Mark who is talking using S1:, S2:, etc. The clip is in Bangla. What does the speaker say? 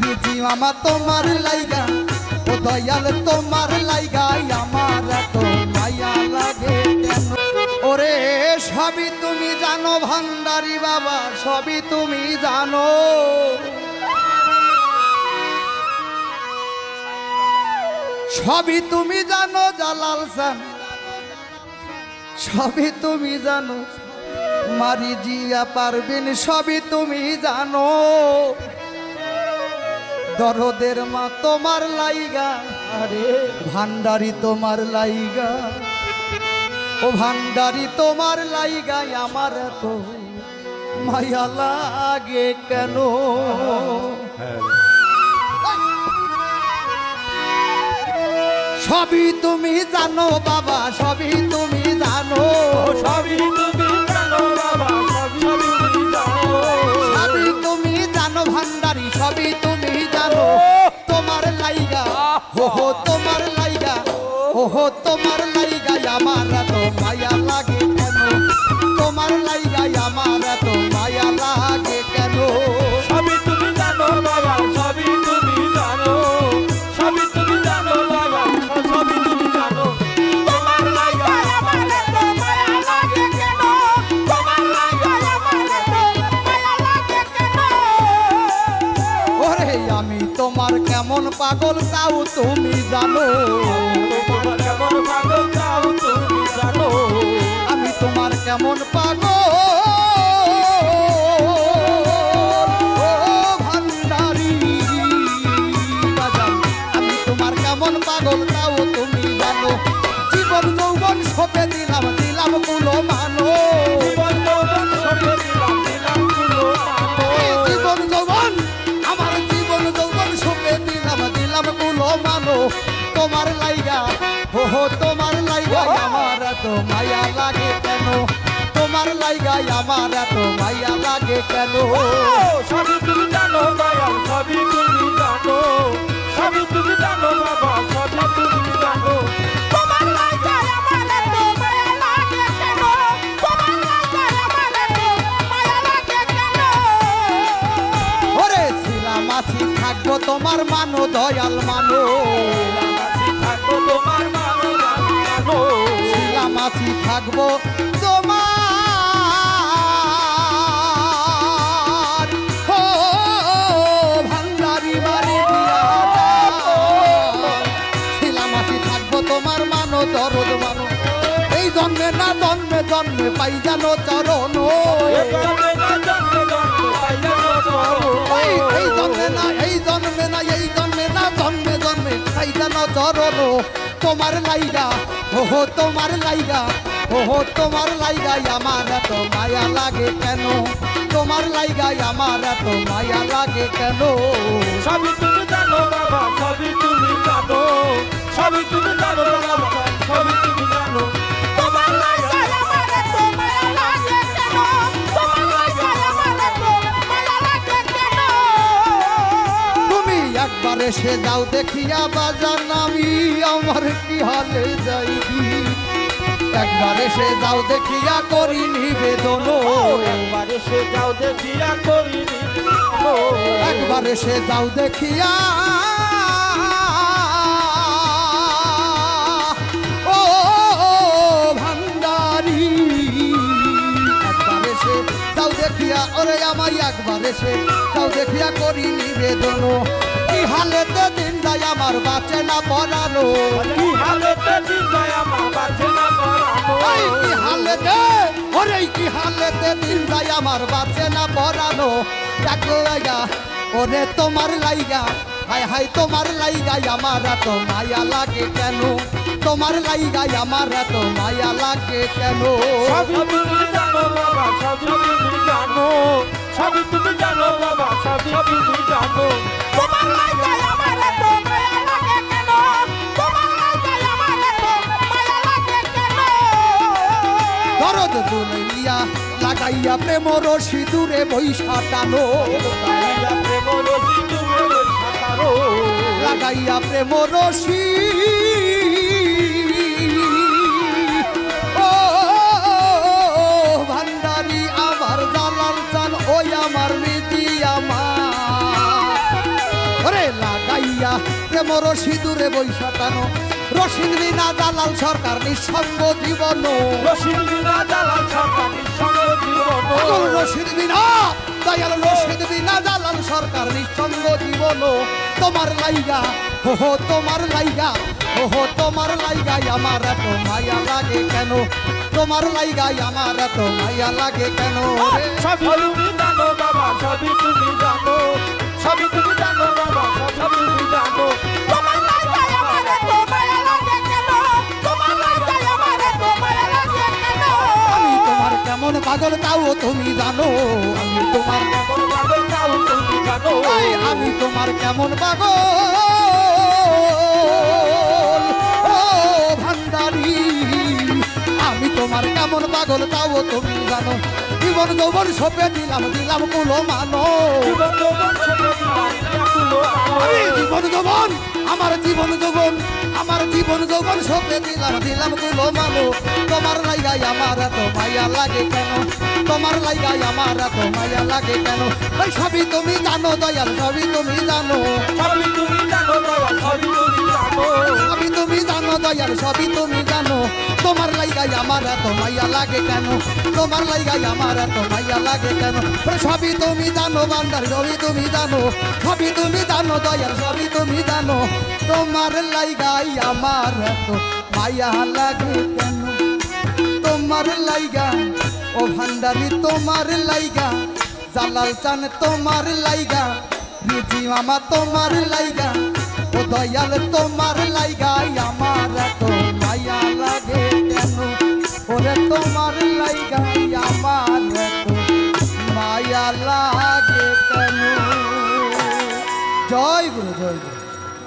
S1: রিজি মামা তোমার লাইগা ও দয়াল তোমার লাইগা আমার এত মায়া লাগে কেন ওরে সবই তুমি জানো ভান্ডারি বাবা সবই তুমি জানো সবই তুমি জানো জালাল সান সবই তুমি জানো মারি জিয়া পারবেন সবই তুমি জানো দরদের মা তোমার লাইগা আরে ভান্ডারি তোমার লাইগা ও ভান্ডারি তোমার লাইগা আমার এত মায়া লাগে কেন সবই তুমি জানো বাবা সবই তুমি জানো
S2: সবই তুমি জানো বাবা সবই তুমি জানো
S1: সবই তুমি জানো ভান্ডারি সবই তুমি জানো তোমার লাইগা হো তোমার লাইগা ওহো তোমার লাইগা আমার এত মায়া লাগে কেন তোমার লাইগা আমার এত মায়া লাগে কেন
S2: সবই তুমি জানো বাবা সবই তুমি জানো সবই তুমি জানো বাবা সবই তুমি জানো তোমার লাইগা আমার এত মায়া লাগে কেন তোমার লাইগা আমার এত মায়া লাগে কেন
S1: ওরে আমি তোমার কেমন পাগল তাও তুমি জানো
S2: তোমার কেমন পাগল তাও তুমি জানো
S1: আমি তোমার কেমন পাগল ও ভান্ডারি বাজান আমি তোমার কেমন পাগল তাও তুমি জানো জীবন যৌবন সপে দিলাম দিলাম কুলো মানো
S2: জীবন যৌবন সপে দিলাম দিলাম কুলো মানো
S1: জীবন যৌবন আমার জীবন যৌবন সপে দিলাম দিলাম কুলো মানো তোমার লাইগা হো তোমার লাইগা আমার এত মায়া লাগে কেন তোমার লাইগা আমার এত মায়া লাগে কেন
S2: সবই তুমি জানো দয়াল সবই তুমি জানো সবই তুমি জানো বাবা সবই তুমি জানো তোমার লাইগা আমার এত মায়া লাগে কেন তোমার লাইগা আমার এত মায়া লাগে কেন
S1: ওরে ছিলাম আছি থাকবো তোমার মানো দয়াল মানো
S2: থাকবো তোমার মানো জানো
S1: ছিলাম আছি থাকবো তোমার ও ভান্ডারি বাড়ি দিয়া ছিলাম আছি থাকবো তোমার মানো দরদ মানো এই জন্মে না জন্মে জন্মে পাই জানো চরণ এই জন্মে না এই জন্মে না এই জন্মে না জন্মে জন্মে পাই জানো চরণ তোমার লাইগা ওহো তোমার লাইগা ওহো তোমার লাইগাই আমার এত মায়া লাগে কেন তোমার লাইগাই আমার এত মায়া লাগে কেন
S2: সবই তুমি জানো বাবা সবই তুমি জানো সবই তুমি জানো বাবা সবই তুমি জানো তোমার লাইগা আমার এত মায়া লাগে কেন তোমার লাইগা আমার এত মায়া লাগে কেন
S1: তুমি একবার এসে যাও দেখিয়া বাজান আমি আমার কি হালে যাইবি একবার এসে যাও দেখিয়া করি নিবেদন
S2: একবার এসে যাও দেখিয়া করি
S1: একবার এসে যাও দেখিয়া ও ভান্ডারি একবার এসে যাও দেখিয়া ওরে আমায় একবার এসে যাও দেখিয়া করি নিবেদন কি হালেতে দিন যায় আমার বাঁচে না পড়ানো
S2: কি হালেতে দিন যায় আমার বাঁচে না পড়ানো
S1: কি হালেতে ওরে কি হালেতে দিন যায় আমার বাঁচে না পড়ানো লাইগা ওরে তোমার লাইগা হাই হাই তোমার লাইগাই আমার এত মায়া লাগে কেন তোমার লাইগাই আমার এত মায়া লাগে কেন
S2: সবই তুমি জানো বাবা সবই তুমি জানো সবই তুমি জানো বাবা সবই তুমি জানো তোমার লাইগা আমার এত মায়া লাগে কেন তোমার লাইগা আমার এত মায়া লাগে কেন
S1: দরদ দুনিয়া লাগাইয়া প্রেম রশি দূরে বৈশা টানো লাগাইয়া প্রেম রশি ও ভান্ডারি আমার জালাল চান ওই আমার রীতি আমার লইয়া প্রেম রশিদুরে বৈশা টানো রশিদ বিনা দালাল সরকার নিঃসঙ্গ জীবন
S2: রশিদ বিনা দালাল সরকার নিঃসঙ্গ জীবন
S1: রশিদ বিনা দয়াল রশিদ বিনা দালাল সরকার নিঃসঙ্গ জীবন তোমার লাইগা হো তোমার লাইগা ওহো তোমার লাইগাই আমার এত মায়া লাগে কেন তোমার লাইগাই আমার এত মায়া লাগে কেন রে?
S2: সবই তুমি জানো বাবা সবই তুমি জানো সবই তুমি জানো বাবা সবই তুমি জানো তোমার লাইগাই আমার এত মায়া লাগে কেন তোমার লাইগাই আমার এত মায়া লাগে কেন
S1: আমি তোমার কেমন পাগল তাও তুমি জানো আমি তোমার
S2: কেমন পাগল তাও তুমি জানো
S1: আমি তোমার কেমন পাগল ও ভান্ডারি আমি তোমার কেমন পাগল তাও তুমি জানো জীবন যৌবন সপে দিলাম দিলাম কুলো মানো
S2: জীবন যৌবন সপে দিলাম কুলো
S1: আমি জীবন যৌবন আমার জীবন যৌবন আমার জীবন যৌবন সপে দিলাম দিলাম কুলো মানো তোমার লাইগাই আমার এত মায়া লাগে কেন তোমার লাইগাই আমার এত মায়া লাগে কেন ওই সবই তুমি জানো দয়াল সবই তুমি জানো
S2: সবই তুমি জানো দয়াল সবই তুমি জানো
S1: সবই তুমি জানো দয়াল সবই তুমি জানো তোমার লাইগাই আমার এত মায়া লাগে কেন তোমার লাইগাই আমার এত মায়া লাগে কেন সবই তুমি জানো বান্দার সবই তুমি জানো সবই তুমি জানো দয়াল সবই তুমি জানো তোমার লাইগাই আমার এত মায়া লাগে কেন তোমার লাইগা ও ভান্ডারি তোমার লাইগা জালাল চান তোমার লাইগা রিজি মামা তোমার লাইগা ও দয়াল তোমার লাইগা আমার এত মায়া লাগে কেন ওরে তোমার লাইগা আমার এত মায়া লাগে কেন জয় গুরু জয় গুরু